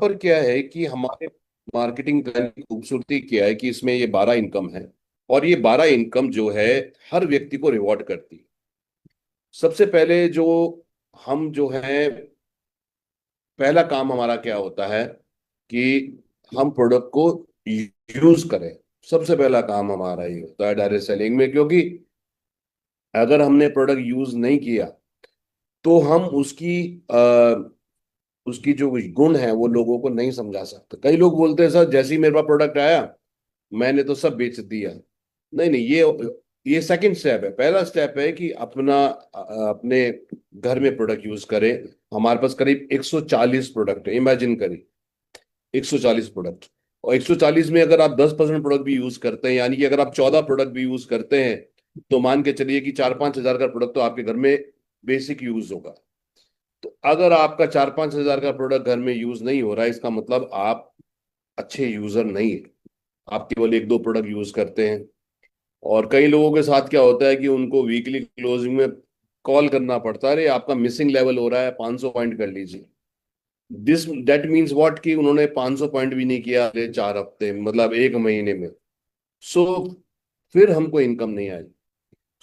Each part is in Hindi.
पर क्या है कि हमारे मार्केटिंग प्लान की खूबसूरती क्या है कि इसमें ये 12 इनकम है। और ये 12 इनकम जो है हर व्यक्ति को रिवॉर्ड करती है। सबसे पहले जो हम जो है, पहला काम हमारा क्या होता है कि हम प्रोडक्ट को यूज करें। सबसे पहला काम हमारा ये होता है डायरेक्ट सेलिंग में, क्योंकि अगर हमने प्रोडक्ट यूज नहीं किया तो हम उसकी जो गुण है वो लोगों को नहीं समझा सकते। कई लोग बोलते हैं सर जैसे ही मेरे पास प्रोडक्ट आया मैंने तो सब बेच दिया। नहीं नहीं, ये सेकंड स्टेप है। पहला स्टेप है कि अपने घर में प्रोडक्ट यूज करें। हमारे पास करीब 140 प्रोडक्ट है, इमेजिन करिए 140 प्रोडक्ट। और 140 में अगर आप 10% प्रोडक्ट भी यूज करते हैं, यानी कि अगर आप 14 प्रोडक्ट भी यूज करते हैं, तो मान के चलिए कि 4-5 हजार का प्रोडक्ट तो आपके घर में बेसिक यूज होगा। तो अगर आपका 4-5 हजार का प्रोडक्ट घर में यूज नहीं हो रहा है, इसका मतलब आप अच्छे यूजर नहीं है। आप केवल 1-2 प्रोडक्ट यूज करते हैं। और कई लोगों के साथ क्या होता है कि उनको वीकली क्लोजिंग में कॉल करना पड़ता है, अरे आपका मिसिंग लेवल हो रहा है, 500 पॉइंट कर लीजिए। दिस दैट मीन्स व्हाट कि उन्होंने 500 पॉइंट भी नहीं किया अगले 4 हफ्ते, मतलब एक महीने में। सो फिर हमको इनकम नहीं आई।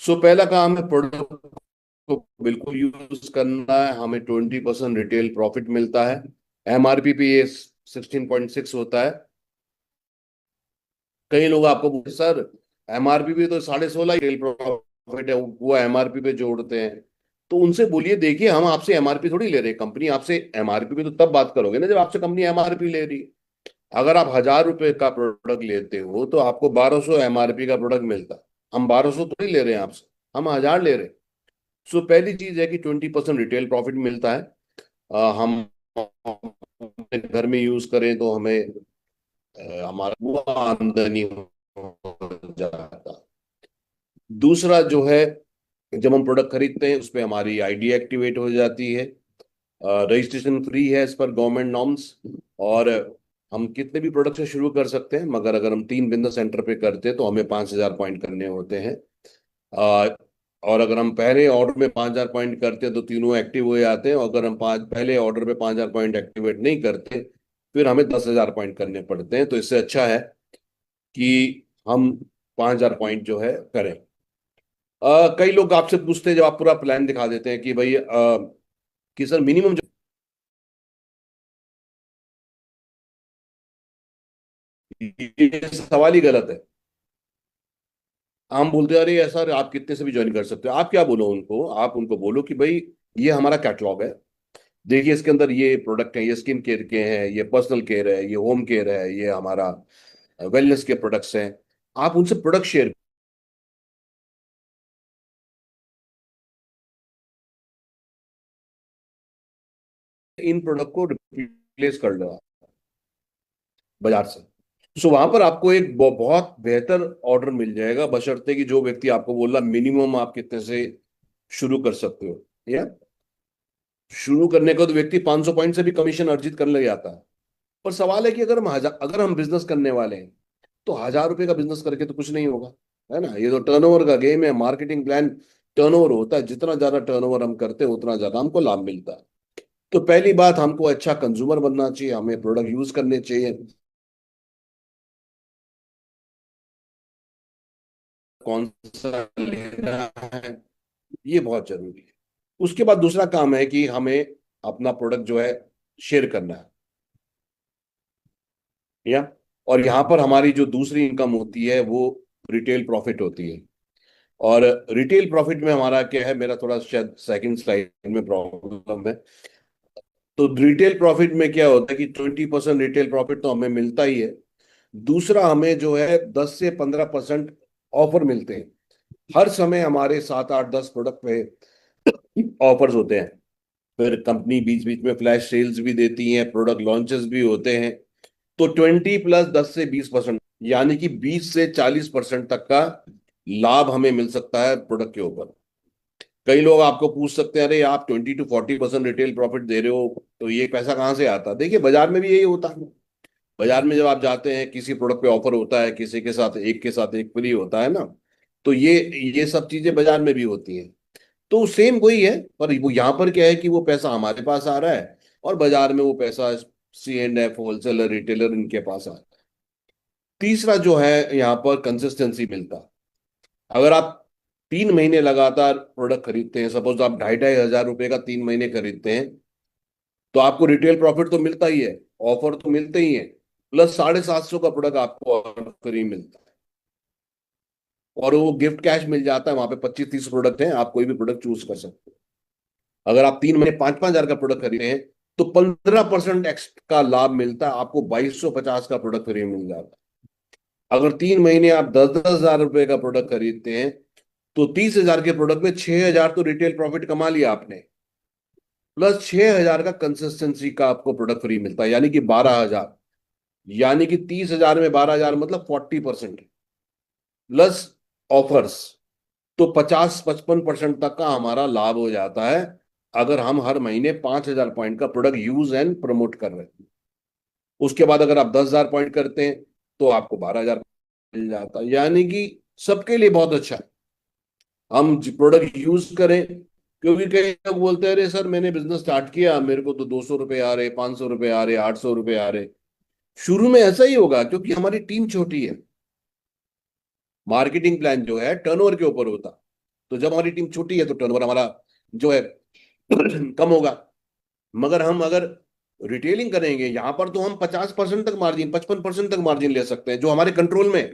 सो पहला काम है प्रोडक्ट को बिल्कुल यूज करना है। हमें 20% रिटेल प्रॉफिट मिलता है। एमआरपी पे ये 16.6 होता है। कई लोग आपको बोलते सर एमआरपी पे तो 16.5 रिटेल प्रॉफिट है, वो एमआरपी पे जोड़ते हैं। तो उनसे बोलिए देखिए हम आपसे एमआरपी थोड़ी ले रहे हैं। कंपनी आपसे एमआरपी पे तो तब बात करोगे ना जब आपसे कंपनी एमआरपी ले रही है। अगर आप 1000 रुपए का प्रोडक्ट लेते हो तो आपको 1200 एमआरपी का प्रोडक्ट मिलता है। हम 1200 थोड़ी ले रहे हैं आपसे, हम 1000 ले रहे हैं। सो पहली चीज है कि 20% रिटेल प्रॉफिट मिलता है। हम अपने घर में यूज करें तो हमें हमारा वो आमदनी हो जाता। दूसरा जो है, जब हम प्रोडक्ट खरीदते हैं उस पे हमारी आईडी एक्टिवेट हो जाती है। रजिस्ट्रेशन फ्री है एज पर गवर्नमेंट नॉर्म्स। और हम कितने भी प्रोडक्ट से शुरू कर सकते हैं, मगर अगर हम 3 बिजनेस सेंटर पे करते हैं तो हमें 5,000 पॉइंट करने होते हैं। अ, और अगर हम पहले ऑर्डर में 5,000 पॉइंट करते हैं तो तीनों एक्टिव हो जाते हैं। और अगर हम पहले ऑर्डर पे 5,000 पॉइंट एक्टिवेट नहीं करते फिर हमें 10,000 पॉइंट करने पड़ते हैं। तो इससे अच्छा है कि हम 5,000 पॉइंट जो है करें। कई लोग आपसे पूछते हैं जब आप पूरा प्लान दिखा देते हैं कि भाई कि सर मिनिमम जो, ये सवाल ही गलत है। हम बोलते हैं अरे सर आप कितने से भी ज्वाइन कर सकते हो। आप क्या बोलो उनको, आप उनको बोलो कि भाई ये हमारा कैटलॉग है, देखिए इसके अंदर ये प्रोडक्ट है, ये स्किन केयर के हैं, ये पर्सनल केयर है, ये होम केयर है, ये हमारा वेलनेस के प्रोडक्ट्स हैं। आप उनसे प्रोडक्ट शेयर, इन प्रोडक्ट को रिप्लेस कर लो बाजार से। सो वहां पर आपको एक बहुत बेहतर ऑर्डर मिल जाएगा, बशर्ते कि जो व्यक्ति आपको बोल रहा मिनिमम आप कितने से शुरू कर सकते हो। या शुरू करने को तो व्यक्ति 500 पॉइंट से भी कमीशन अर्जित करने लग जाता है। पर सवाल है कि अगर हम बिजनेस करने वाले हैं तो 1,000 रुपए का बिजनेस करके तो कुछ नहीं होगा, है ना। ये तो टर्नओवर का गेम है। मार्केटिंग प्लान टर्नओवर होता है, जितना ज्यादा टर्नओवर हम करते हैं उतना ज्यादा हमको लाभ मिलता है। तो पहली बात, हमको अच्छा कंज्यूमर बनना चाहिए, हमें प्रोडक्ट यूज करने चाहिए, कौन सा लेना है ये बहुत जरूरी है। उसके बाद दूसरा काम है कि हमें अपना प्रोडक्ट जो है शेयर करना है। या और यहाँ पर हमारी जो दूसरी इनकम होती है वो रिटेल प्रॉफिट होती है। और रिटेल प्रॉफिट में हमारा क्या है, मेरा थोड़ा शायद सेकंड स्लाइड में प्रॉब्लम है। तो रिटेल प्रॉफिट में क्या होता है कि 20% रिटेल प्रॉफिट तो हमें मिलता ही है। दूसरा हमें जो है 10 से 15% ऑफर मिलते हैं। हर समय हमारे 7-8-10 प्रोडक्ट पे ऑफर्स होते हैं। फिर कंपनी बीच बीच में फ्लैश सेल्स भी देती है, प्रोडक्ट लॉन्चेस भी होते हैं। तो 20 + 10 से 20%, यानी कि 20 से 40% तक का लाभ हमें मिल सकता है प्रोडक्ट के ऊपर। कई लोग आपको पूछ सकते हैं अरे आप 20 to 40% रिटेल प्रॉफिट दे रहे हो तो ये पैसा कहाँ से आता है। देखिए बाजार में भी यही होता है। बाजार में जब आप जाते हैं किसी प्रोडक्ट पे ऑफर होता है, किसी के साथ एक फ्री होता है ना। तो ये सब चीजें बाजार में भी होती हैं। तो सेम वही है, पर वो यहाँ पर क्या है कि वो पैसा हमारे पास आ रहा है और बाजार में वो पैसा C&F, होलसेलर, रिटेलर, इनके पास आता है। तीसरा जो है यहाँ पर कंसिस्टेंसी मिलता है। अगर आप 3 महीने लगातार प्रोडक्ट खरीदते हैं, सपोज आप 2,500 रुपए का 3 महीने खरीदते हैं, तो आपको रिटेल प्रॉफिट तो मिलता ही है, ऑफर तो मिलते ही है, प्लस 750 का प्रोडक्ट आपको और फ्री मिलता है। और वो गिफ्ट कैश मिल जाता है, वहां पे 25-30 प्रोडक्ट हैं, आप कोई भी प्रोडक्ट चूज कर सकते हैं। अगर आप 3 महीने 5,000 का प्रोडक्ट खरीदे हैं, तो 15% एक्स का लाभ मिलता है आपको, 2,250 का प्रोडक्ट फ्री मिल जाता है। अगर 3 महीने आप 10-10 हजार रुपए का प्रोडक्ट खरीदते हैं, तो 30,000 के प्रोडक्ट में 6,000 तो रिटेल प्रॉफिट कमा लिया आपने, प्लस 6,000 का कंसिस्टेंसी का आपको प्रोडक्ट फ्री मिलता है, यानी कि 12,000। यानी कि 30,000 में 12,000 मतलब 40%, प्लस ऑफर्स, तो 50-55% तक का हमारा लाभ हो जाता है, अगर हम हर महीने 5,000 पॉइंट का प्रोडक्ट यूज एंड प्रमोट कर रहे हैं। उसके बाद अगर आप 10,000 पॉइंट करते हैं, तो आपको 12,000 मिल जाता है। यानी कि सबके लिए बहुत अच्छा है हम प्रोडक्ट यूज करें। क्योंकि कई लोग बोलते हैं, अरे सर मैंने बिजनेस स्टार्ट किया, मेरे को तो 200 रुपए आ रहे, 500 रुपए आ रहे, 800 रुपए आ रहे। शुरू में ऐसा ही होगा, क्योंकि हमारी टीम छोटी है। मार्केटिंग प्लान जो है टर्नओवर के ऊपर होता, तो जब हमारी टीम छोटी है तो टर्नओवर हमारा जो है कम होगा। मगर हम अगर रिटेलिंग करेंगे, यहां पर तो हम 50% तक मार्जिन, 55% तक मार्जिन ले सकते हैं, जो हमारे कंट्रोल में है।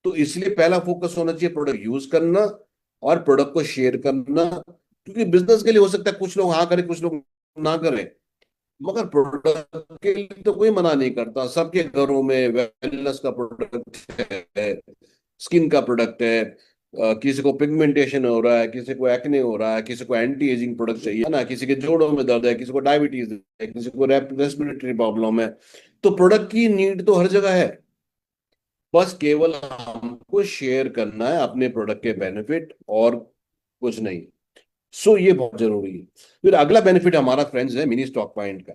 तो इसलिए पहला फोकस होना चाहिए प्रोडक्ट यूज करना और प्रोडक्ट को शेयर करना। क्योंकि बिजनेस के लिए हो सकता है कुछ लोग हाँ करें, कुछ लोग ना करें, मगर प्रोडक्ट के लिए तो कोई मना नहीं करता। सबके घरों में वेलनेस का प्रोडक्ट है, स्किन का प्रोडक्ट है, किसी को पिगमेंटेशन हो रहा है, किसी को एक्ने हो रहा है, किसी को एंटी एजिंग प्रोडक्ट चाहिए है ना, किसी के जोड़ों में दर्द है, किसी को डायबिटीज है, किसी को रेस्पिरेटरी प्रॉब्लम है। तो प्रोडक्ट की नीड तो हर जगह है, बस केवल हमको शेयर करना है अपने प्रोडक्ट के बेनिफिट, और कुछ नहीं। सो ये बहुत जरूरी है। फिर अगला बेनिफिट हमारा फ्रेंड्स है मिनी स्टॉक पॉइंट का।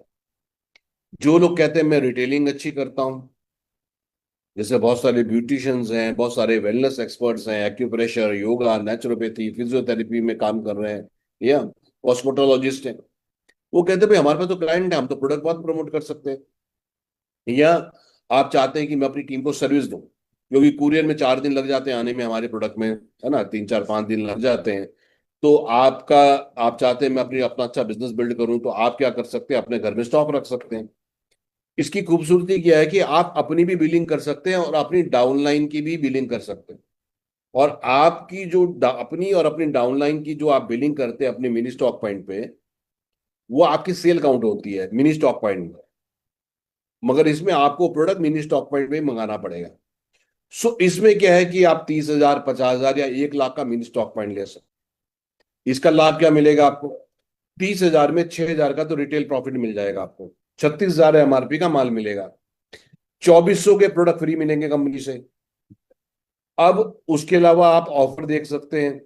जो लोग कहते हैं मैं रिटेलिंग अच्छी करता हूँ, जैसे बहुत सारे ब्यूटिशियंस हैं, बहुत सारे वेलनेस एक्सपर्ट्स हैं, एक्यूप्रेशर, योगा, नेचुरोपैथी, फिजियोथेरेपी में काम कर रहे हैं, या कॉस्मेटोलॉजिस्ट हैं, वो कहते हैं भाई हमारे पास तो क्लाइंट है, हम तो प्रोडक्ट बहुत प्रमोट कर सकते हैं। या आप चाहते हैं कि मैं अपनी टीम को सर्विस दूं, क्योंकि कुरियर में 4 दिन लग जाते हैं आने में, हमारे प्रोडक्ट में है ना 3-4-5 दिन लग जाते हैं। तो आप चाहते हैं मैं अपना अच्छा बिजनेस बिल्ड करूं, तो आप क्या कर सकते हैं, अपने घर में स्टॉक रख सकते हैं। इसकी खूबसूरती क्या है कि आप अपनी भी बिलिंग कर सकते हैं और अपनी डाउनलाइन की भी बिलिंग कर सकते हैं। और आपकी जो अपनी और अपनी डाउनलाइन की जो आप बिलिंग करते हैं अपने मिनी स्टॉक पॉइंट पे, वो आपकी सेल काउंट होती है मिनी स्टॉक पॉइंट में। मगर इसमें आपको प्रोडक्ट मिनी स्टॉक पॉइंट में ही मंगाना पड़ेगा। सो इसमें क्या है कि आप 30,000, 50,000 या 1 लाख का मिनी स्टॉक पॉइंट ले सकते हैं। इसका लाभ क्या मिलेगा आपको? 30,000 में 6,000 का तो रिटेल प्रॉफिट मिल जाएगा आपको, 36,000 एमआरपी का माल मिलेगा, 2,400 के प्रोडक्ट फ्री मिलेंगे कंपनी से। अब उसके अलावा आप ऑफर देख सकते हैं,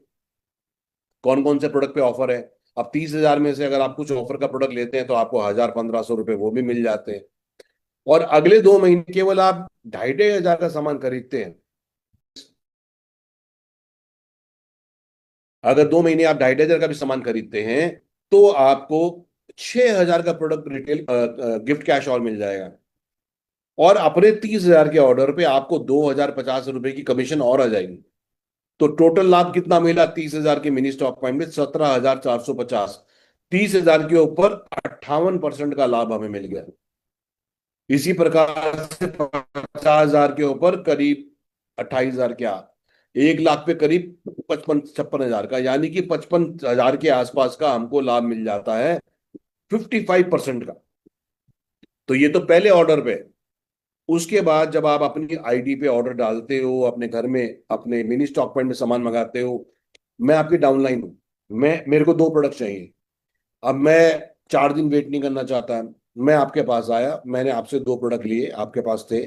कौन कौन से प्रोडक्ट पे ऑफर है। अब 30,000 में से अगर आप कुछ ऑफर का प्रोडक्ट लेते हैं, तो आपको 1,000-1,500 रुपए वो भी मिल जाते हैं। और अगले 2 महीने केवल आप 2,500 का सामान खरीदते हैं, अगर 2 महीने आप 2,500 का भी सामान खरीदते हैं, तो आपको 6,000 का प्रोडक्ट रिटेल गिफ्ट कैश और मिल जाएगा। और अपने 30,000 के ऑर्डर पे आपको 2,050 रुपए की कमीशन और आ जाएगी। तो टोटल लाभ कितना मिला 30,000 के मिनी स्टॉक पॉइंट में? 17,450। 30,000 के ऊपर 58% का लाभ हमें मिल गया। इसी प्रकार से 50,000 के ऊपर करीब 28,000, क्या 1 लाख पे करीब 55-56 हजार का, यानी कि 55,000 के आसपास का हमको लाभ मिल जाता है, 55% का। तो ये तो पहले ऑर्डर पे। उसके बाद जब आप अपनी आईडी पे ऑर्डर डालते हो, अपने घर में अपने मिनी स्टॉक पॉइंट में सामान मंगाते हो, मैं आपकी डाउनलाइन हूँ, मेरे को 2 प्रोडक्ट चाहिए। अब मैं 4 दिन वेट नहीं करना चाहता, मैं आपके पास आया, मैंने आपसे 2 प्रोडक्ट लिए, आपके पास थे,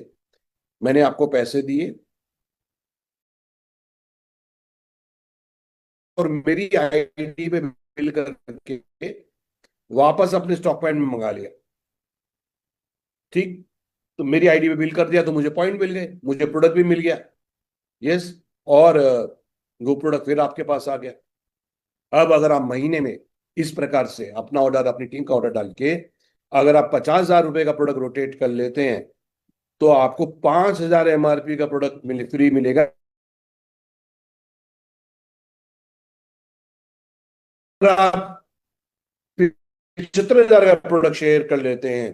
मैंने आपको पैसे दिए, और मेरी आईडी पे बिल करके वापस अपने स्टॉक पॉइंट में मंगा लिया। ठीक, तो मेरी आईडी पे बिल कर दिया, तो मुझे पॉइंट मिल गए, मुझे प्रोडक्ट भी मिल गया। यस। और वो प्रोडक्ट फिर आपके पास आ गया। अब अगर आप महीने में इस प्रकार से अपना ऑर्डर, अपनी टीम का ऑर्डर डाल के अगर आप 50,000 रुपए का प्रोडक्ट रोटेट कर लेते हैं तो आपको 5,000 एमआरपी का प्रोडक्ट फ्री मिलेगा। अगर आप 75,000 का प्रोडक्ट शेयर कर लेते हैं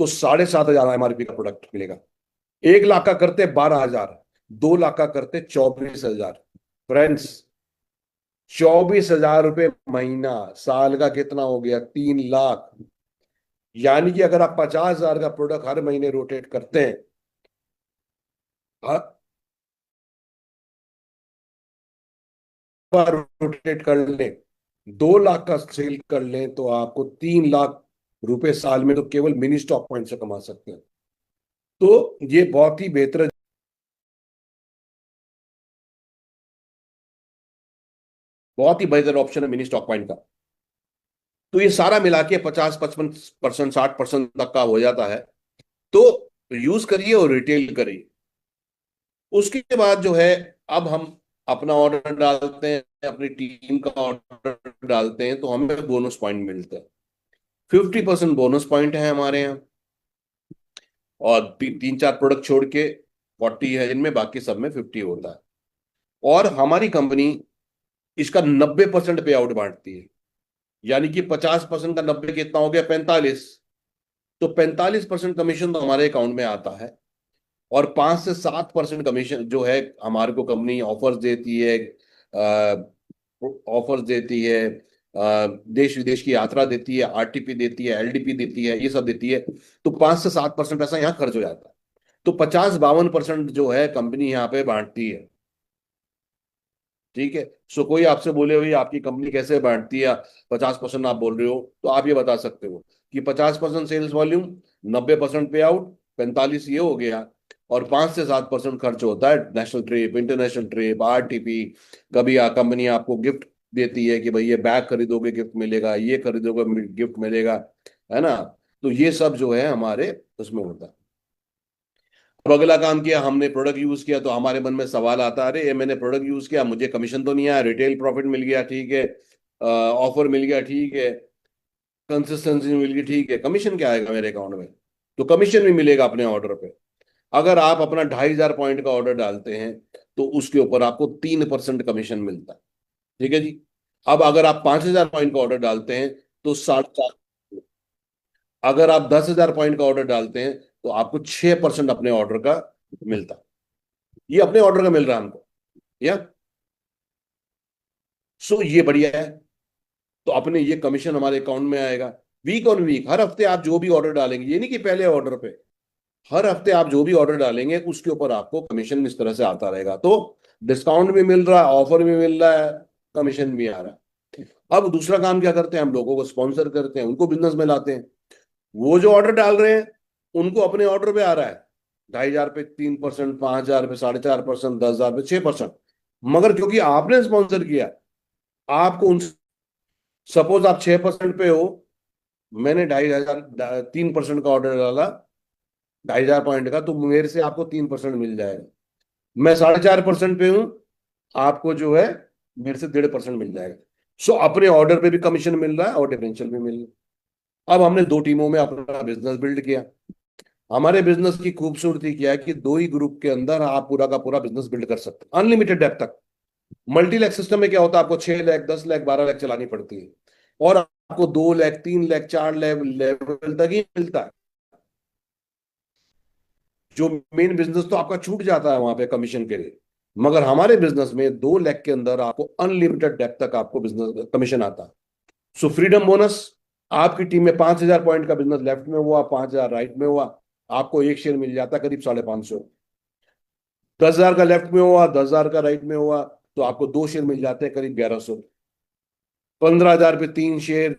तो 7,500 एमआरपी का प्रोडक्ट मिलेगा। 1 लाख का करते 12,000, 2 लाख का करते 24,000। फ्रेंड्स, 24,000 रुपये महीना, साल का कितना हो गया? 3 लाख। यानी कि अगर आप 50,000 का प्रोडक्ट हर महीने रोटेट करते हैं, हर बार रोटेट कर लें, 2 लाख का सेल कर लें, तो आपको 3 लाख रुपए साल में तो केवल मिनी स्टॉक पॉइंट से कमा सकते हैं। तो ये बहुत ही बेहतर ऑप्शन है मिनी स्टॉक पॉइंट का। तो ये सारा मिला के 50, 55%, 60% तक का हो जाता है। तो यूज करिए और रिटेल करिए। उसके बाद जो है, अब हम अपना ऑर्डर डालते हैं, अपनी टीम का ऑर्डर डालते हैं, तो हमें बोनस पॉइंट मिलता है। 50% बोनस पॉइंट है हमारे यहाँ। और 3-4 प्रोडक्ट छोड़ के 40 है इनमें, बाकी सब में 50 होता है। और हमारी कंपनी इसका 90% पे आउट बांटती है। यानी कि 50% का 90 कितना हो गया? 45। तो 45% कमीशन तो हमारे अकाउंट में आता है। और 5 से 7% कमीशन जो है हमारे को कंपनी ऑफर्स देती है, ऑफर्स देती है, देश विदेश की यात्रा देती है, आरटीपी देती है, एलडीपी देती है, ये सब देती है। तो 5 से 7% पैसा यहाँ खर्च हो जाता है। तो 50-52% जो है कंपनी यहाँ पे बांटती है। ठीक है। सो कोई आपसे बोले भाई आपकी कंपनी कैसे बांटती है, 50% आप बोल रहे हो, तो आप ये बता सकते हो कि 50% सेल्स वॉल्यूम, 90% पे आउट, 45 ये हो गया। और 5 से 7% खर्च होता है national trip, international trip, RTP. कभी कंपनी आपको गिफ्ट देती है कि भाई ये बैग खरीदोगे गिफ्ट मिलेगा, ये खरीदोगे गिफ्ट मिलेगा, है ना। तो ये सब जो है हमारे उसमें होता है। अब अगला काम किया हमने, प्रोडक्ट यूज किया, तो हमारे मन में सवाल आता है, अरे ये मैंने प्रोडक्ट यूज किया, मुझे कमीशन तो नहीं आया, रिटेल प्रॉफिट मिल गया ठीक है, ऑफर मिल गया ठीक है, कंसिस्टेंसी मिल गई ठीक है, कमीशन क्या आएगा मेरे अकाउंट में? तो कमीशन भी मिलेगा अपने ऑर्डर पे। अगर आप अपना 2,500 पॉइंट का ऑर्डर डालते हैं तो उसके ऊपर आपको 3% कमीशन मिलता है। ठीक है जी। अब अगर आप 5,000 पॉइंट का ऑर्डर डालते हैं तो 4.5। अगर आप 10,000 पॉइंट का ऑर्डर डालते हैं तो आपको 6% अपने ऑर्डर का मिलता है। ये अपने ऑर्डर का मिल रहा है हमको, या। सो ये बढ़िया है। तो अपने ये कमीशन हमारे अकाउंट में आएगा। वीक ऑन वीक, हर हफ्ते आप जो भी ऑर्डर डालेंगे, ये नहीं कि पहले ऑर्डर पे, हर हफ्ते आप जो भी ऑर्डर डालेंगे उसके ऊपर आपको कमीशन इस तरह से आता रहेगा। तो डिस्काउंट भी मिल रहा है, ऑफर भी मिल रहा है, कमीशन भी आ रहा है। अब दूसरा काम क्या करते हैं, हम लोगों को स्पॉन्सर करते हैं, उनको बिजनेस में लाते हैं। वो जो ऑर्डर डाल रहे हैं उनको अपने ऑर्डर पे आ रहा है 2,500 पे 3%, 5,000 पे 4.5%, 10,000 पे 6%। मगर क्योंकि आपने स्पॉन्सर किया, आपको उन, सपोज आप 6% पे हो, मैंने 2,500 3% का ऑर्डर डाला, 2,500 पॉइंट का, तो मेरे से आपको 3% मिल जाएगा। मैं 4.5% पे हूं, आपको जो है मेरे से 1.5% मिल जाएगा। सो अपने ऑर्डर पे भी कमीशन मिल रहा है और डिफरेंशियल भी मिल रहा है। अब हमने 2 टीमों में अपना बिजनेस बिल्ड किया। हमारे बिजनेस की खूबसूरती क्या है कि 2 ही ग्रुप के अंदर आप पूरा का पूरा बिजनेस बिल्ड कर सकते हैं अनलिमिटेड डेप्थ तक। मल्टी लैक सिस्टम में क्या होता है, आपको 6 लाख, 10 लाख, 12 लाख चलानी पड़ती है, और आपको 2 लाख, 3 लाख, 4 लाख लेवल तक ही मिलता है। जो मेन बिजनेस तो आपका छूट जाता है वहां पे कमीशन के लिए। मगर हमारे बिजनेस में 2 लाख के अंदर आपको अनलिमिटेड डेप्थ तक आपको बिजनेस कमीशन आता है। सो फ्रीडम बोनस, आपकी टीम में 5,000 पॉइंट का बिजनेस लेफ्ट में हुआ, 5,000 राइट में हुआ, आपको एक शेयर मिल जाता है करीब 550। 10,000 का लेफ्ट में हुआ, 10,000 का राइट में हुआ, तो आपको 2 शेयर मिल जाते हैं करीब 1,100। 15,000 पे 3 शेयर,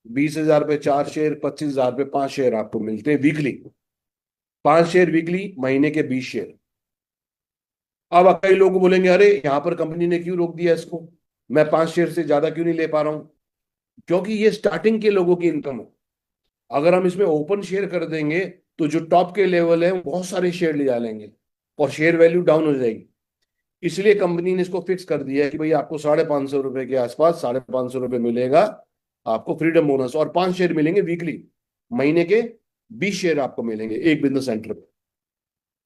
20,000 पे 4 शेयर, 25,000 पे 5 शेयर आपको मिलते हैं वीकली। 5 शेयर वीकली, महीने के 20 शेयर। अब कई लोग बोलेंगे अरे यहाँ पर कंपनी ने क्यों रोक दिया इसको, मैं 5 शेयर से ज्यादा क्यों नहीं ले पा रहा हूँ? क्योंकि ये स्टार्टिंग के लोगों की इनकम है। अगर हम इसमें ओपन शेयर कर देंगे तो जो टॉप के लेवल है वो बहुत सारे शेयर ले जा लेंगे और शेयर वैल्यू डाउन हो जाएगी। इसलिए कंपनी ने इसको फिक्स कर दिया है कि भाई आपको 550 रुपए के आसपास, 550 रुपए मिलेगा आपको फ्रीडम बोनस, और 5 शेयर मिलेंगे वीकली। महीने के 20 शेयर आपको मिलेंगे एक बिजनेस सेंटर पे।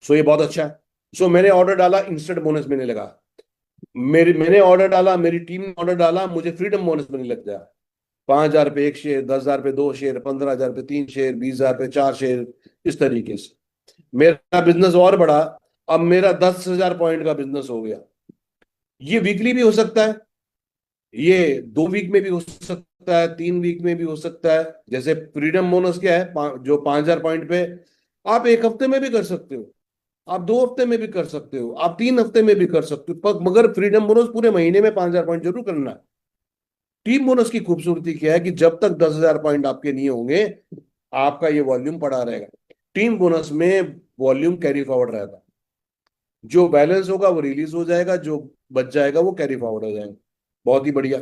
सो ये बहुत अच्छा है। सो मैंने ऑर्डर डाला, इंस्टेंट बोनस मिलने लगा। मैंने ऑर्डर डाला, मेरी टीम ने ऑर्डर डाला, मुझे फ्रीडम बोनस मिलने लग गया। 5,000 रुपये 1 शेयर, 10,000 रुपये 2 शेयर, 15,000 रुपये 3 शेयर, 20,000 रुपये 4 शेयर, इस तरीके से मेरा बिजनेस और बढ़ा। अब मेरा 10,000 पॉइंट का बिजनेस हो गया। ये वीकली भी हो सकता है, ये 2 वीक में भी हो सकता है, 3 वीक में भी हो सकता है। जैसे फ्रीडम बोनस क्या है, जो 5,000 पॉइंट पे आप 1 हफ्ते में भी कर सकते हो, आप 2 हफ्ते में भी कर सकते हो, आप 3 हफ्ते में भी कर सकते हो, पर मगर फ्रीडम बोनस पूरे महीने में 5,000 पॉइंट जरूर करना है। टीम बोनस की खूबसूरती क्या है कि जब तक 10,000 पॉइंट आपके नहीं होंगे, आपका ये वॉल्यूम पड़ा रहेगा। टीम बोनस में वॉल्यूम कैरी फॉरवर्ड रहता है। जो बैलेंस होगा वो रिलीज हो जाएगा, जो बच जाएगा वो कैरी फॉरवर्ड हो जाएगा। बहुत ही बढ़िया।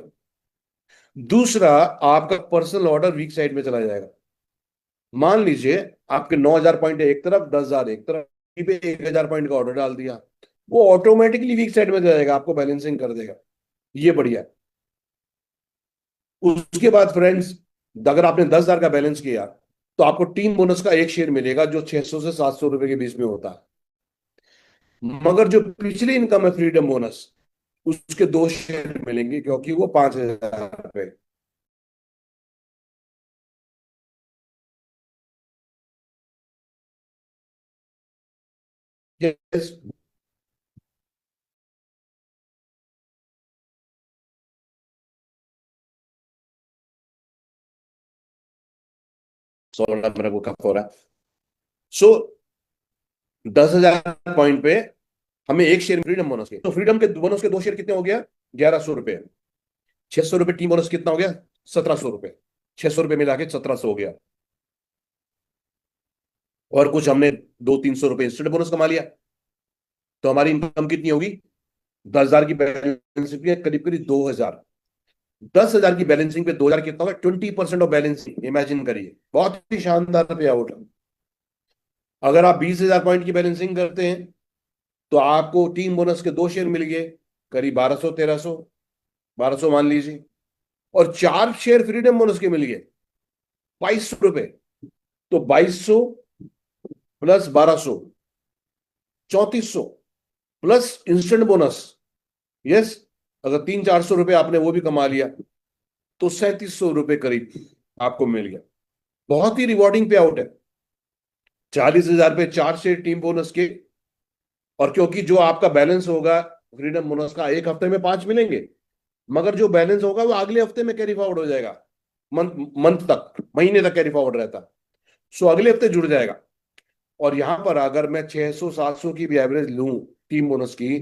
दूसरा, आपका पर्सनल ऑर्डर वीक साइड में चला जाएगा। मान लीजिए आपके 9,000 पॉइंट है एक तरफ, 10,000 एक तरफ, पे 1,000 पॉइंट का ऑर्डर डाल दिया, वो ऑटोमेटिकली वीक साइड में जाएगा, आपको बैलेंसिंग कर देगा। ये बढ़िया है। उसके बाद फ्रेंड्स, अगर आपने 10,000 का बैलेंस किया तो आपको टीम बोनस का 1 शेयर मिलेगा, जो 600 से 700 रुपए के बीच में होता है। मगर जो पिछली इनकम है फ्रीडम बोनस, उसके 2 शेयर मिलेंगे, क्योंकि वो 5,000 रुपए। यस। 16 मेरा को कब हो रहा है। सो 10,000 पॉइंट पे हमें 1 शेयर फ्रीडम बोनस के, तो फ्रीडम के बोनस के 2 शेयर कितने हो गया, 1,100 रुपए। 600 रुपये टीम बोनस कितना हो गया, 1,700 रुपये। 600 रुपये मिला के 1,700 हो गया। और कुछ हमने 200-300 रुपये इंस्टेंट बोनस कमा लिया, तो हमारी इनकम कितनी होगी, 10,000 की बैलेंसिंग पे करीब करीब 2,000। 10,000 की बैलेंसिंग पे 2,000 कितना होगा, 20% ऑफ बैलेंसिंग। इमेजिन करिए, बहुत ही शानदार पे आउट है। अगर आप 20,000 पॉइंट की बैलेंसिंग करते हैं तो आपको टीम बोनस के 2 शेयर मिल गए, करीब 1,200 1,300, 1,200 मान लीजिए। और 4 शेयर फ्रीडम बोनस के मिल गए, 2,200 रुपए। तो 2,200 plus 1,200, 3,400, plus instant bonus. Yes. अगर 300-400 रुपए आपने वो भी कमा लिया, तो 3,700 रुपए करीब आपको मिल गया। बहुत ही रिवॉर्डिंग पे आउट है। 40,000 पे 4 शेयर टीम बोनस के। और क्योंकि जो आपका बैलेंस होगा फ्रीडम बोनस का, 1 हफ्ते में 5 मिलेंगे, मगर जो बैलेंस होगा वो अगले हफ्ते में कैरी फॉरवर्ड हो जाएगा। मंथ मंथ तक, महीने तक कैरी फॉरवर्ड रहता। सो अगले हफ्ते जुड़ जाएगा। और यहां पर अगर मैं 600-700 की भी एवरेज लूं टीम बोनस की,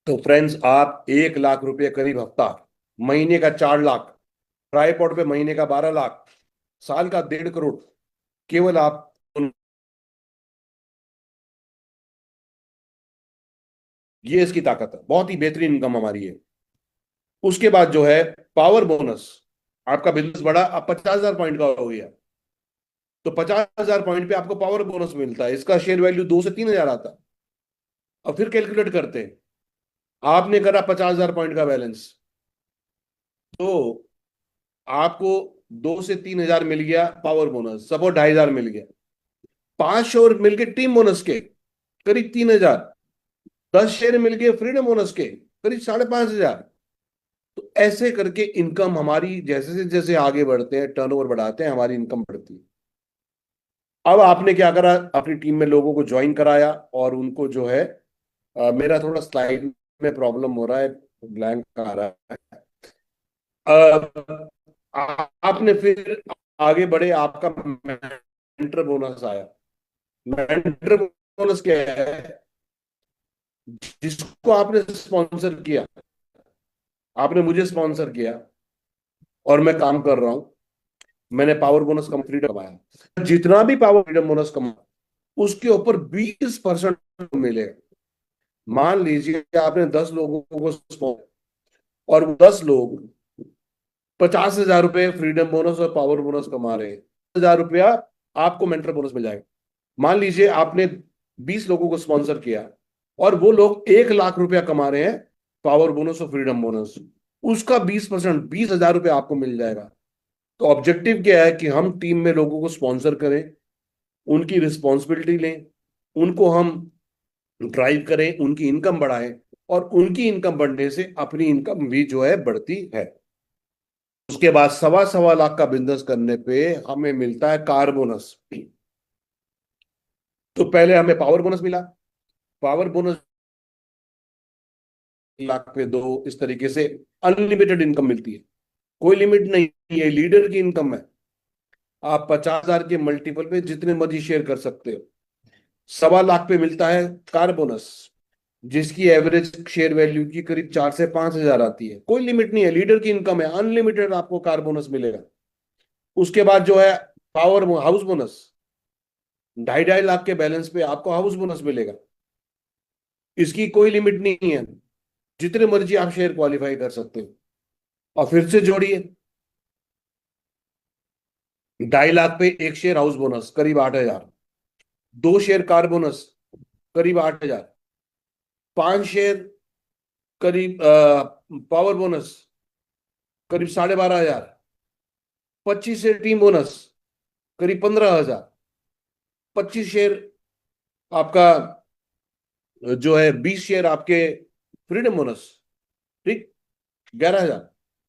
तो फ्रेंड्स आप 1 लाख रुपए करीब हफ्ता, महीने का 4 लाख, ट्राईपॉड पे महीने का 12 लाख, साल का 1.5 करोड़, केवल आप। ये इसकी ताकत है, बहुत ही बेहतरीन इनकम हमारी है। उसके बाद जो है पावर बोनस, आपका बिजनेस बढ़ा, अब 50,000 पॉइंट का हो गया, तो 50,000 पॉइंट पे आपको पावर बोनस मिलता है। इसका शेयर वैल्यू 2 से 3 हजार आता है। अब फिर कैलकुलेट करते हैं, आपने करा 50,000 पॉइंट का बैलेंस, तो आपको 2 से 3 हजार मिल गया पावर बोनस, सपोज 2,500 मिल गया। 5 शेयर मिल गए टीम बोनस के, करीब 3,000। 10 शेयर मिल गए फ्रीडम बोनस के, करीब 5,500। तो ऐसे करके इनकम हमारी जैसे जैसे आगे बढ़ते हैं, टर्नओवर बढ़ाते हैं, हमारी इनकम बढ़ती है। अब आपने क्या करा, अपनी टीम में लोगों को ज्वाइन कराया, और उनको जो है मेरा थोड़ा स्लाइड में प्रॉब्लम हो रहा है, ब्लैंक आ रहा है। आपने फिर आगे बढ़े, आपका मेंटर बोनस आया। मेंटर बोनस क्या है, जिसको आपने स्पॉन्सर किया, आपने मुझे स्पॉन्सर किया और मैं काम कर रहा हूं, मैंने पावर बोनस कंप्लीट करवाया, जितना भी पावर फ्रीडम बोनस कमा, उसके ऊपर 20% मिलेगा। मान लीजिए आपने 10 लोगों को sponsor, और वो 10 लोग 50,000 रुपए फ्रीडम बोनस और पावर बोनस कमा रहे हैं, 1,000 रुपया आपको मेंटर बोनस मिल जाएगा। मान लीजिए आपने 20 लोगों को स्पॉन्सर किया, और वो लोग 1 लाख रुपया कमा रहे हैं पावर बोनस और फ्रीडम बोनस, उसका 20%, 20,000 रुपया आपको मिल जाएगा। तो ऑब्जेक्टिव क्या है कि हम टीम में लोगों को स्पॉन्सर करें, उनकी रिस्पॉन्सिबिलिटी लें, उनको हम ड्राइव करें, उनकी इनकम बढ़ाएं, और उनकी इनकम बढ़ने से अपनी इनकम भी जो है बढ़ती है। उसके बाद 1.25 लाख का बिजनेस करने पे हमें मिलता है कार बोनस। तो पहले हमें पावर बोनस मिला, पावर बोनस 1 लाख पे दो, इस तरीके से अनलिमिटेड इनकम मिलती है, कोई लिमिट नहीं है, लीडर की इनकम है। आप 50,000 के मल्टीपल पे जितने मर्जी शेयर कर सकते हो। 1.25 लाख पे मिलता है कार बोनस, जिसकी एवरेज शेयर वैल्यू की करीब 4 से 5 हजार आती है। कोई लिमिट नहीं है, लीडर की इनकम है, अनलिमिटेड आपको कार बोनस मिलेगा। उसके बाद जो है पावर हाउस बोनस, 2.5 2.5 लाख के बैलेंस पे आपको हाउस बोनस मिलेगा। इसकी कोई लिमिट नहीं है, जितने मर्जी आप शेयर क्वालिफाई कर सकते हो। और फिर से जोड़िए, 2.5 लाख पे एक शेयर हाउस बोनस करीब 8 हजार, 2 शेयर कार बोनस करीब 8 हजार, 5 शेयर करीब पावर बोनस करीब 12.5 हजार, 25 शेयर टीम बोनस करीब 15 हजार, 25 शेयर आपका जो है 20 शेयर आपके फ्रीडम बोनस, ठीक, 11 हजार।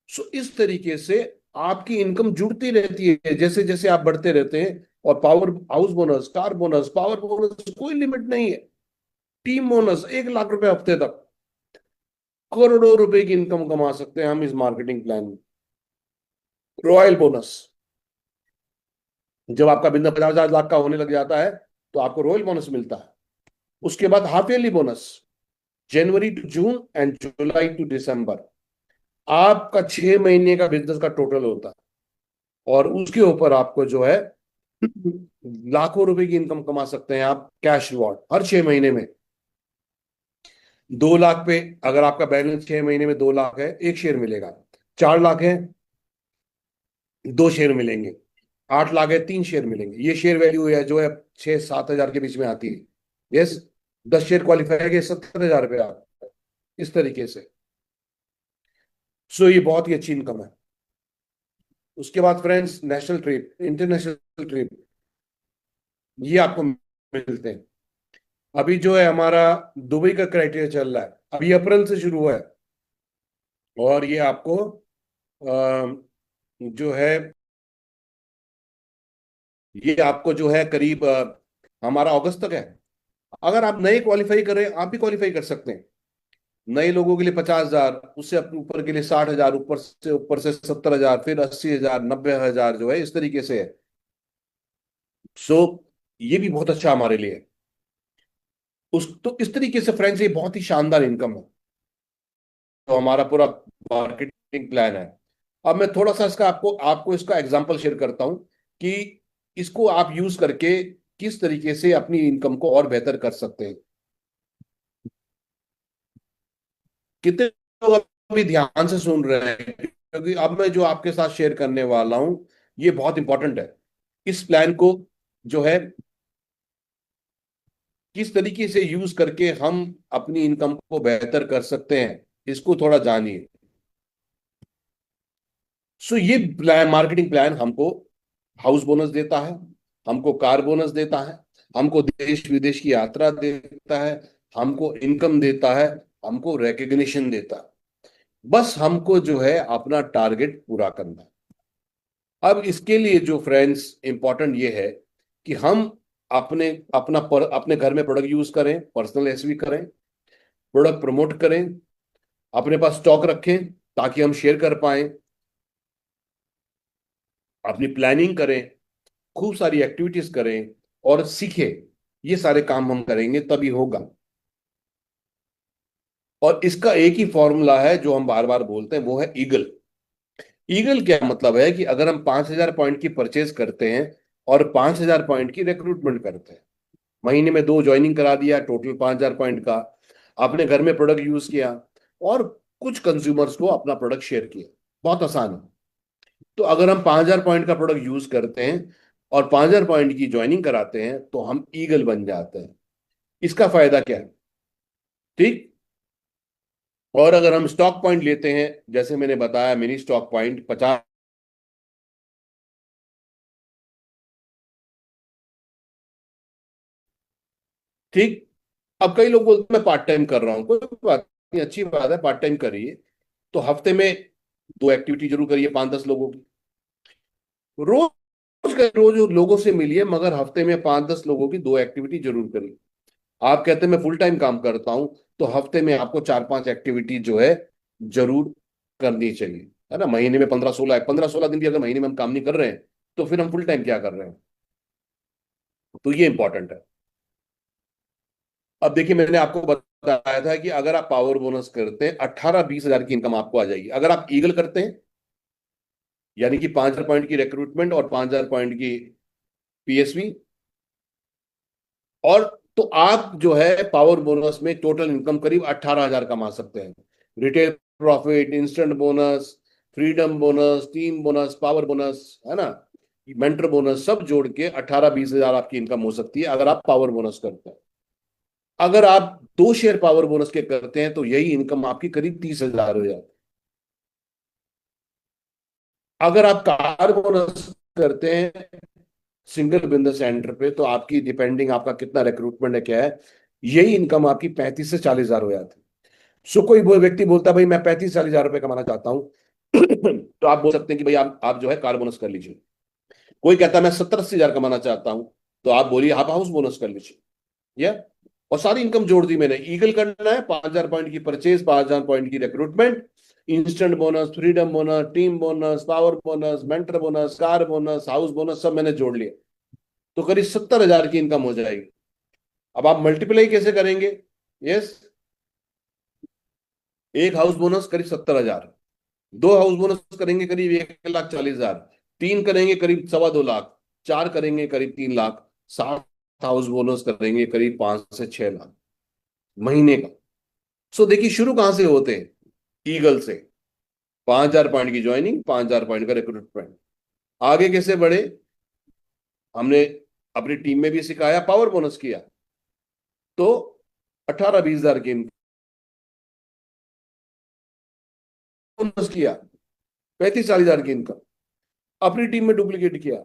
सो इस तरीके से आपकी इनकम जुड़ती रहती है जैसे जैसे आप बढ़ते रहते हैं। और power house bonus, car bonus, power bonus, कोई लिमिट नहीं है। टीम बोनस 1 लाख रुपए हफ्ते तक, करोड़ों रुपए की इनकम कमा सकते हैं हम इस मार्केटिंग प्लान में। रॉयल बोनस, जब आपका बिजनेस 50,000 लाख का होने लग जाता है तो आपको रॉयल बोनस मिलता है। उसके बाद half yearly bonus, January to June and July to December, आपका 6 महीने का बिजनेस का टोटल होता है, और उसके ऊपर आपको जो है लाखों रुपए की इनकम कमा सकते हैं आप, कैश रिवॉर्ड हर 6 महीने में। 2 लाख पे अगर आपका बैलेंस 6 महीने में 2 लाख है, एक शेयर मिलेगा। 4 लाख है, 2 शेयर मिलेंगे। 8 लाख है, 3 शेयर मिलेंगे। ये शेयर वैल्यू है जो है 6 7 हजार के बीच में आती है। यस, 10 शेयर क्वालिफाई है, 70 हजार रुपये आप, इस तरीके से। सो ये बहुत ही अच्छी इनकम है। उसके बाद friends, national trip, international trip, ये आपको मिलते हैं। अभी जो है हमारा दुबई का क्राइटेरिया चल रहा है, अभी अप्रैल से शुरू हुआ है, और ये आपको जो है, ये आपको जो है करीब हमारा अगस्त तक है। अगर आप नए क्वालिफाई कर रहे हैं, आप भी क्वालिफाई कर सकते हैं। नए लोगों के लिए 50,000, उससे अपने ऊपर के लिए 60 हजार, ऊपर से 70 हजार, फिर 80 हजार, 90 हजार जो है, इस तरीके से है। सो ये भी बहुत अच्छा हमारे लिए है। उस तो इस तरीके से फ्रेंड्स, ये बहुत ही शानदार इनकम है। तो हमारा पूरा मार्केटिंग प्लान है। अब मैं थोड़ा सा इसका आपको आपको इसका एग्जांपल शेयर करता हूं कि इसको आप यूज करके किस तरीके से अपनी इनकम को और बेहतर कर सकते हैं। कितने लोग अभी ध्यान से सुन रहे हैं, क्योंकि अब मैं जो आपके साथ शेयर करने वाला हूं ये बहुत इंपॉर्टेंट है। इस प्लान को जो है किस तरीके से यूज करके हम अपनी इनकम को बेहतर कर सकते हैं, इसको थोड़ा जानिए। सो ये प्लान, मार्केटिंग प्लान हमको हाउस बोनस देता है, हमको कार बोनस देता है, हमको देश विदेश की यात्रा देता है, हमको इनकम देता है, हमको रिकग्निशन देता है। बस हमको जो है अपना टारगेट पूरा करना है। अब इसके लिए जो फ्रेंड्स इंपॉर्टेंट ये है कि हम अपने घर में प्रोडक्ट यूज करें, पर्सनल एसवी करें, प्रोडक्ट प्रमोट करें, अपने पास स्टॉक रखें ताकि हम शेयर कर पाए, अपनी प्लानिंग करें, खूब सारी एक्टिविटीज करें और सीखें। ये सारे काम हम करेंगे तभी होगा। और इसका एक ही फॉर्मूला है जो हम बार बार बोलते हैं, वो है ईगल। ईगल क्या मतलब है कि अगर हम 5,000 पॉइंट की परचेज करते हैं और 5,000 पॉइंट की रिक्रूटमेंट करते हैं, महीने में 2 ज्वाइनिंग करा दिया, टोटल 5,000 पॉइंट का, आपने घर में प्रोडक्ट यूज किया और कुछ कंज्यूमर्स को अपना प्रोडक्ट शेयर किया, बहुत आसान है। तो अगर हम 5,000 पॉइंट का प्रोडक्ट यूज करते हैं और 5,000 पॉइंट की ज्वाइनिंग कराते हैं तो हम ईगल बन जाते हैं। इसका फायदा क्या है, ठीक। और अगर हम स्टॉक पॉइंट लेते हैं, जैसे मैंने बताया, मिनी स्टॉक पॉइंट 50 ठीक। अब कई लोग बोलते हैं मैं पार्ट टाइम कर रहा हूँ, कोई बात नहीं, अच्छी बात है, पार्ट टाइम करिए। तो हफ्ते में 2 एक्टिविटी जरूर करिए 5-10 लोगों की। रोज रोज लोगों से मिलिए, मगर हफ्ते में 5-10 लोगों की 2 एक्टिविटी जरूर करिए। आप कहते हैं मैं फुल टाइम काम करता हूं, तो हफ्ते में आपको 4-5 एक्टिविटी जो है जरूर करनी चाहिए, है ना। महीने में 15-16 दिन भी अगर महीने में हम काम नहीं कर रहे हैं, तो फिर हम फुल टाइम क्या कर रहे हैं। तो ये इंपॉर्टेंट है। अब देखिए, मैंने आपको बताया था कि अगर आप पावर बोनस करते हैं 18-20 हजार की इनकम आपको आ जाएगी। अगर आप ईगल करते हैं, यानी कि 5,000 पॉइंट की रिक्रूटमेंट और 5,000 पॉइंट की पीएसवी, और तो आप जो है पावर बोनस में टोटल इनकम करीब 18,000 कमा सकते हैं। Retail profit, instant bonus, freedom bonus, team bonus, power bonus, है ना, मेंटर बोनस, सब जोड़ के 18-20 हजार आपकी इनकम हो सकती है अगर आप पावर बोनस करते हैं। अगर आप 2 शेयर पावर बोनस के करते हैं, तो यही इनकम आपकी करीब 30,000 हो जाती है। अगर आप कार बोनस करते हैं सिंगल बिजनेस सेंटर पे, तो आपकी डिपेंडिंग आपका कितना रिक्रूटमेंट है क्या है, यही इनकम आपकी 35 से 40 हजार हो जाती है। सो कोई वो व्यक्ति बोलता है भाई मैं 35-40 हजार रुपए कमाना चाहता हूँ, तो आप बोल सकते हैं कि भाई आप जो है कार बोनस कर लीजिए। कोई कहता है मैं 70-80 हजार कमाना चाहता हूँ, तो आप बोलिए आप हाउस बोनस कर लीजिए। या, और सारी इनकम जोड़ दी मैंने। ईगल करना है 5,000 पॉइंट की परचेज, 5,000 पॉइंट की recruitment, instant bonus, freedom bonus, team bonus, power bonus, mentor bonus, car bonus, house bonus, सब मैंने जोड़ लिया। तो करीब 70,000 की इनकम हो जाएगी। अब आप मल्टीप्लाई कैसे करेंगे। यस, एक हाउस बोनस करीब 70,000, 2 हाउस बोनस करेंगे करीब 1,40,000, 3 करेंगे करीब 2.25 लाख, 4 करेंगे करीब 3 लाख, 7 हाउस बोनस करेंगे करीब 5 से 6 लाख महीने का। सो देखिए शुरू कहां से होते हैं, ईगल से। 5,000 पॉइंट की ज्वाइनिंग, 5,000 पॉइंट का रिक्रूटमेंट। आगे कैसे बढ़े, हमने अपनी टीम में भी सिखाया, पावर बोनस किया, तो 18-20 हजार की बोनस किया, 35-40 हजार की इनकम। अपनी टीम में डुप्लीकेट किया,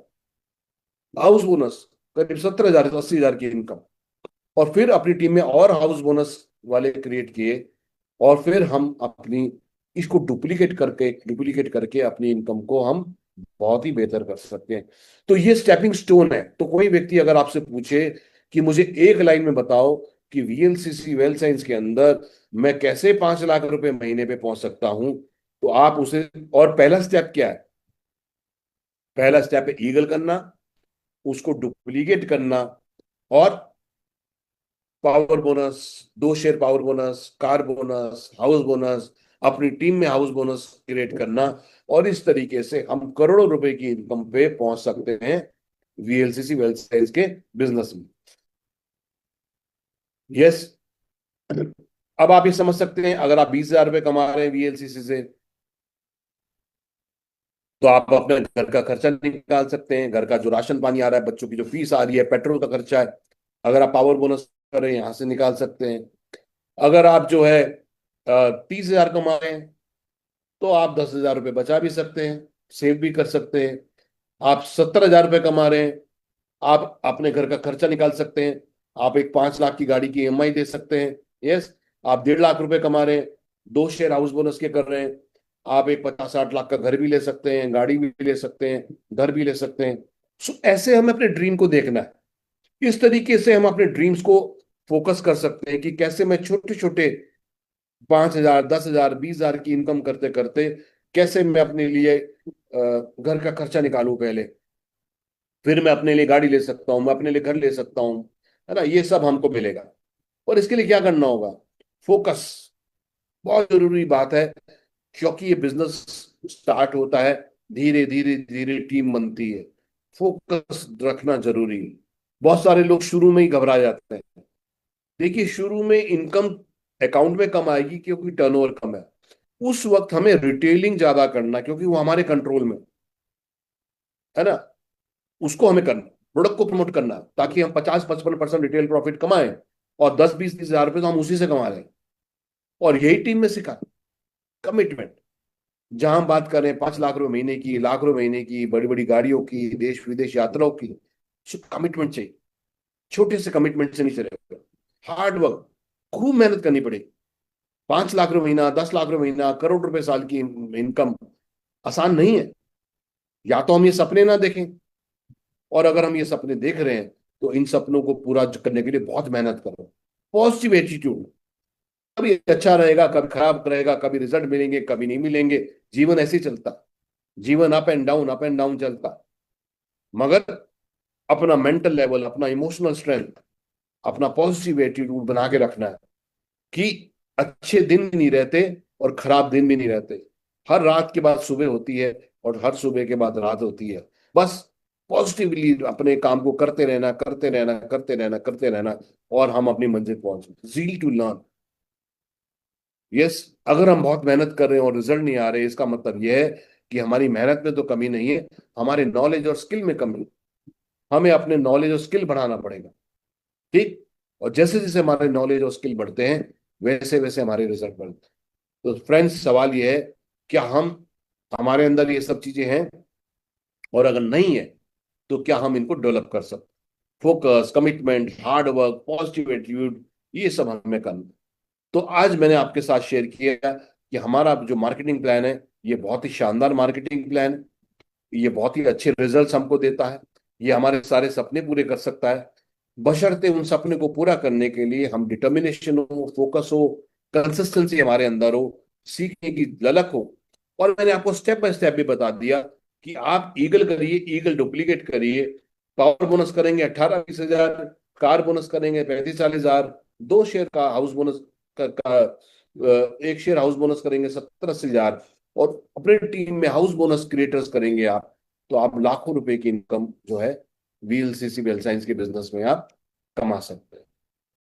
हाउस बोनस करीब 70,000 से 80,000 की इनकम। और फिर अपनी टीम में और हाउस बोनस वाले क्रिएट किए, और फिर हम अपनी इसको डुप्लीकेट करके अपनी इनकम को हम बहुत ही बेहतर कर सकते हैं। तो ये स्टेपिंग स्टोन है। तो कोई व्यक्ति अगर आपसे पूछे कि मुझे एक लाइन में बताओ कि वीएलसीसी वेल्थ साइंस के अंदर मैं कैसे 5 लाख रुपए महीने पे पहुंच सकता हूं, तो आप उसे, और पहला स्टेप क्या है, पहला स्टेप है ईगल करना, उसको डुप्लीकेट करना, और power bonus, 2 share power bonus, car bonus, house bonus, अपनी टीम में हाउस बोनस क्रिएट करना। और इस तरीके से हम करोड़ों रुपए की इनकम पे पहुंच सकते हैं वीएलसीसी वेल्थ साइंस के बिजनेस में। यस। अब आप ये समझ सकते हैं, अगर आप 20,000 रुपए कमा रहे हैं वीएलसीसी से, तो आप अपने घर का खर्चा निकाल सकते हैं, घर का जो राशन पानी आ रहा है, बच्चों की जो फीस आ रही है, पेट्रोल का खर्चा है, अगर आप पावर बोनस कर रहे हैं यहां से निकाल सकते हैं। अगर आप जो है 30,000 कमा रहे हैं, तो आप 10,000 रुपये बचा भी सकते हैं, सेव भी कर सकते हैं। आप 70,000 रुपये कमा रहे हैं, आप अपने घर का खर्चा निकाल सकते हैं, आप एक 5 लाख की गाड़ी की ईएमआई दे सकते हैं। यस। आप 1.5 लाख रुपए कमा रहे हैं, 2 शेयर हाउस बोनस के कर रहे हैं, आप एक 50-60 लाख का घर भी ले सकते हैं, गाड़ी भी ले सकते हैं, घर भी ले सकते हैं। सो ऐसे हमें अपने ड्रीम को देखना है। इस तरीके से हम अपने ड्रीम्स को फोकस कर सकते हैं कि कैसे मैं छोटे छोटे 5,000, 10,000, 20,000 की इनकम करते करते कैसे मैं अपने लिए घर का खर्चा निकालूं पहले, फिर मैं अपने लिए गाड़ी ले सकता हूँ, मैं अपने लिए घर ले सकता हूँ, है ना। ये सब हमको मिलेगा। और इसके लिए क्या करना होगा, फोकस बहुत जरूरी बात है। क्योंकि ये बिजनेस स्टार्ट होता है, धीरे धीरे धीरे टीम बनती है, फोकस रखना जरूरी है। बहुत सारे लोग शुरू में ही घबरा जाते हैं। देखिए शुरू में इनकम अकाउंट में कम आएगी क्योंकि टर्नओवर कम है। उस वक्त हमें रिटेलिंग ज्यादा करना, क्योंकि वो हमारे कंट्रोल में है ना। उसको हमें करना, प्रोडक्ट को प्रमोट करना, ताकि हम 50-55% रिटेल प्रॉफिट कमाएं, और 10-20-30 हजार रुपए तो हम उसी से कमा रहे हैं। और यही टीम में सिखा, कमिटमेंट। जहां हम बात कर रहे हैं 5 लाख रुपए महीने की, लाख रुपए महीने की, बड़ी बड़ी गाड़ियों की, देश विदेश यात्राओं की, कमिटमेंट चाहिए। छोटे से कमिटमेंट से नहीं चलेगा। हार्ड वर्क, खूब मेहनत करनी पड़ेगी। 5 लाख रुपए महीना, 10 लाख रुपए महीना, करोड़ रुपए साल की इनकम आसान नहीं है। या तो हम ये सपने ना देखें, और अगर हम ये सपने देख रहे हैं तो इन सपनों को पूरा करने के लिए बहुत मेहनत करो। पॉजिटिव एटीट्यूड, कभी अच्छा रहेगा, कभी खराब रहेगा, कभी रिजल्ट मिलेंगे, कभी नहीं मिलेंगे। जीवन ऐसे ही चलता, जीवन up and down, up and down चलता। मगर अपना मेंटल लेवल, अपना इमोशनल स्ट्रेंथ, अपना पॉजिटिव एटीट्यूड बना के रखना है कि अच्छे दिन भी नहीं रहते और खराब दिन भी नहीं रहते। हर रात के बाद सुबह होती है और हर सुबह के बाद रात होती है। बस पॉजिटिवली अपने काम को करते रहना, करते रहना, करते रहना, करते रहना, और हम अपनी मंजिल पहुंचे। Zeal to learn. यस, अगर हम बहुत मेहनत कर रहे हैं और रिजल्ट नहीं आ रहे, इसका मतलब यह है कि हमारी मेहनत में तो कमी नहीं है, हमारे नॉलेज और स्किल में कमी है। हमें अपने नॉलेज और स्किल बढ़ाना पड़ेगा। ठीक। और जैसे जैसे हमारे नॉलेज और स्किल बढ़ते हैं, वैसे वैसे हमारे रिजल्ट बढ़ते हैं। तो फ्रेंड्स, सवाल ये है, क्या हम, हमारे अंदर ये सब चीजें हैं? और अगर नहीं है तो क्या हम इनको डेवलप कर सकते? Focus, commitment, hard work, positive attitude, ये सब हमें करना। तो आज मैंने आपके साथ शेयर किया कि हमारा जो मार्केटिंग प्लान है, ये बहुत ही शानदार मार्केटिंग प्लान है। ये बहुत ही अच्छे रिजल्ट्स हमको देता है। ये हमारे सारे सपने पूरे कर सकता है, बशर्ते उन सपने को पूरा करने के लिए हम डिटर्मिनेशन हो, फोकस हो, कंसिस्टेंसी हमारे अंदर हो, सीखने की ललक हो। और मैंने आपको स्टेप बाय स्टेप भी बता दिया कि आप ईगल करिए, ईगल डुप्लीकेट करिए। पावर बोनस करेंगे 18-20 हजार, कार बोनस करेंगे 35-40 हजार, 2 शेयर का हाउस बोनस एक शेयर हाउस बोनस करेंगे 70-80 हजार, और अपने टीम में हाउस बोनस क्रिएटर्स करेंगे आप, तो आप लाखों रुपए की इनकम जो है वीएलसीसी वेल साइंस के बिजनेस में आप कमा सकते हैं।